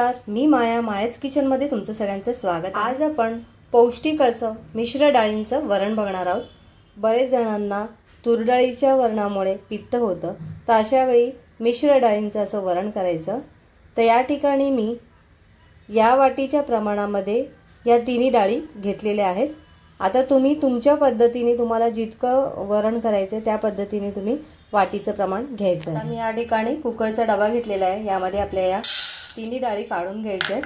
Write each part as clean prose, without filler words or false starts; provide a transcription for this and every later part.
नमस्कार, मी माया, मायाच किचन मध्ये तुमचं सगळ्यांचं स्वागत। आज आपण पौष्टिक असं मिश्र डाळींचं वरण बघणार आहोत। बरेच जणांना तूर डाळीच्या वरणामुळे पित्त होतं, तर अशा वेळी मिश्र डाळींचं असं वरण करायचं। तर या ठिकाणी मी या वाटीच्या प्रमाणामध्ये या तिन्ही डाळी घेतलेल्या आहेत। आता तुम्ही तुमच्या पद्धतीने तुम्हाला जितकं वरण करायचं त्या पद्धतीने तुम्ही वाटीचं प्रमाण घ्यायचं। आता मी या ठिकाणी कुकरचा डबा घेतलेला आहे, यामध्ये आपल्या या तिन्ही डाळी काढून घ्यायच्या आहेत।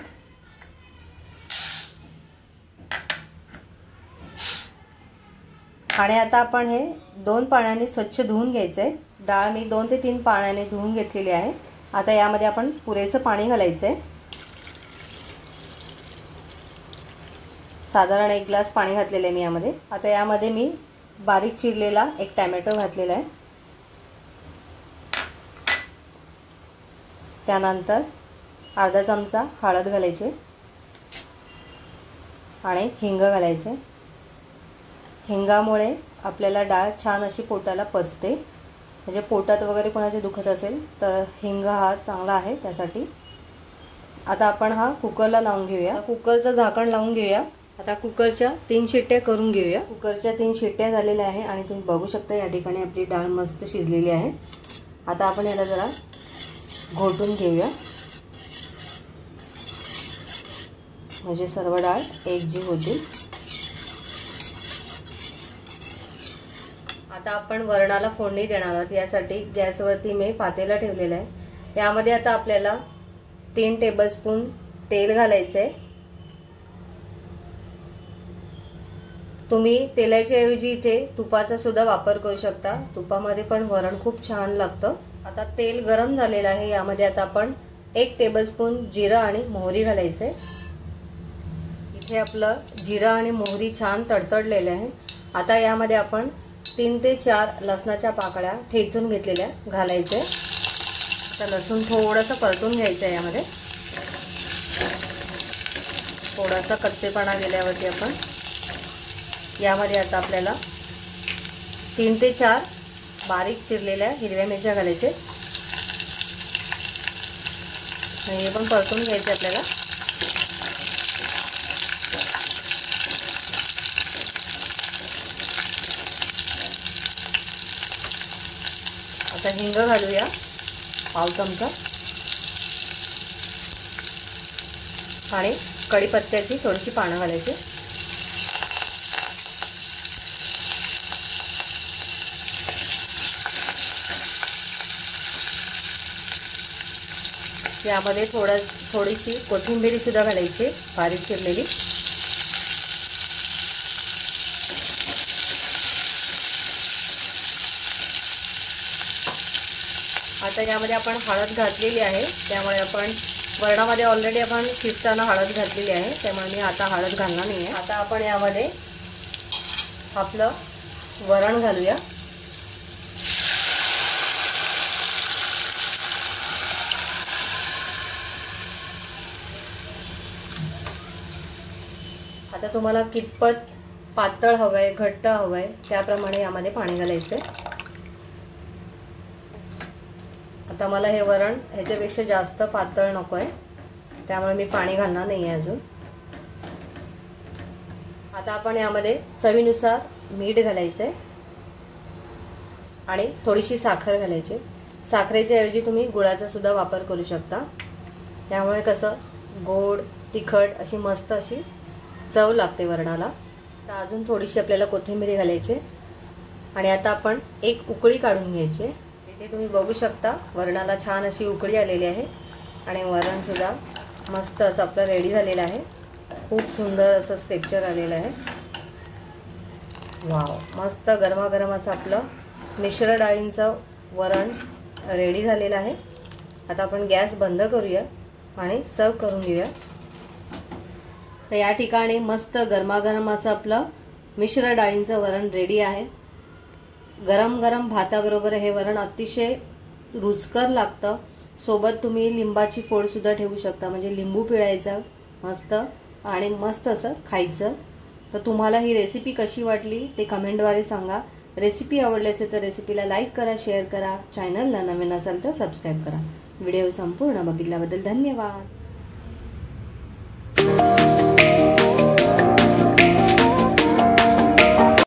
आणि आता आपण हे 2 पाण्याने स्वच्छ धुवून घ्यायचं आहे। डाळ मी 2 ते 3 पाण्याने धुवून घेतलेली आहे। आता यामध्ये आपण पुरेसं पाणी घालायचं आहे। साधारण 1 ग्लास पाणी घातलेलं आहे मी यामध्ये। आता यामध्ये मी बारीक चिरलेला एक टोमॅटो घातलेला आहे। त्यानंतर अर्धा चमचा हळद घालायची आणि हिंग घालायचे। हिंगामुळे आपल्याला डाळ छान अशी पोटाला पचते, म्हणजे पोटात वगैरे कोणाचे दुखत असेल तर हिंग हा चांगला आहे त्यासाठी। आता आपण हा कुकरला लावून घेऊया। कुकरचं झाकण लावून घेऊया। आता कुकरच्या 3 शिट्ट्या करून घेऊया। कुकरच्या 3 शिट्ट्या झालेल्या आहे आणि तुम्ही बघू शकता या ठिकाणी आपली डाळ मस्त शिजलेली आहे। आता आपण याला जरा घोटून घेऊया, म्हणजे सर्व डाळ एकजीव होतील। आता आपण वरणाला फोडणी देणार आहोत। यासाठी गॅसवरती मी पातेलं ठेवलेलं आहे। यामध्ये आता आपल्याला 3 टेबलस्पून तेल घालायचं आहे। तुम्ही तेलाच्या ऐवजी इथे तुपाचा सुद्धा वापर करू शकता। तुपामध्ये पण वरण खूप छान लागतं। आता तेल गरम झालेलं आहे, यामध्ये आता आपण 1 टेबलस्पून जिरं आणि मोहरी घालायचं आहे। इथे आपलं जिरं आणि मोहरी छान तडतडलेले आहे। आता यामध्ये आपण 3 ते 4 लसणाच्या पाकळ्या ठेचून घेतलेल्या घालायचे। आता लसूण थोडंसं परतून घ्यायचं आहे। यामध्ये थोडासा कच्चेपणा गेल्यावरती आपण यामध्ये आता आपल्याला 3 ते 4 बारीक चिरलेल्या हिरव्या मिरच्या घालायचे। हे पण परतून घ्यायचे आपल्याला। आता हिंग घालूया पाव चमचा आणि कढीपत्त्याची थोडीशी पानं घालायची। यामध्ये थोडीशी कोथिंबीर सुद्धा घालायची बारीक चिरलेली। आता यामध्ये आपण हळद घातलेली आहे, त्यामुळे आपण वरणामध्ये ऑलरेडी आपण शिजताना हळद घातलेली आहे, त्यामुळे मी आता हळद घालणार नाही आहे। आता आपण यामध्ये आपलं वरण घालूया। आता तुम्हाला कितपत पातळ हवंय घट्ट हवंय त्याप्रमाणे यामध्ये पाणी घालायचं आहे। आता मला हे वरण ह्याच्यापेक्षा जास्त पातळ नको आहे, त्यामुळे मी पाणी घालणार नाही आहे अजून। आता आपण यामध्ये चवीनुसार मीठ घालायचं आहे आणि थोडीशी साखर घालायची। साखरेच्या ऐवजी तुम्ही गुळाचा सुद्धा वापर करू शकता, त्यामुळे कसं गोड तिखट अशी मस्त अशी चव लागते वरणाला। तर अजून थोडीशी आपल्याला कोथिंबीर घालायची आणि आता आपण एक उकळी काढून घ्यायची। इथे तुम्ही बघू शकता वरणाला छान अशी उकळी आलेली आहे आणि वरण सुद्धा मस्त असं आपलं रेडी झालेलं आहे। खूप सुंदर असं टेक्स्चर आलेलं आहे। वाव, मस्त गरमागरम असं आपलं मिश्र डाळींचं वरण रेडी झालेलं आहे। आता आपण गॅस बंद करूया आणि सर्व करून घेऊया। तर या ठिकाणी मस्त गरमागरम असं आपलं मिश्र डाळींचं वरण रेडी आहे। गरम गरम भाताबरोबर हे वरण अतिशय रुचकर लागतं। सोबत तुम्ही लिंबाची फोड सुद्धा ठेवू शकता, म्हणजे लिंबू पिळायचं मस्त आणि मस्त असं खायचं। तर तुम्हाला ही रेसिपी कशी वाटली ते कमेंटद्वारे सांगा। रेसिपी आवडली असेल तर रेसिपीला लाईक करा, शेअर करा, चॅनलला नवीन असाल तर सबस्क्राईब करा। व्हिडिओ संपूर्ण बघितल्याबद्दल धन्यवाद।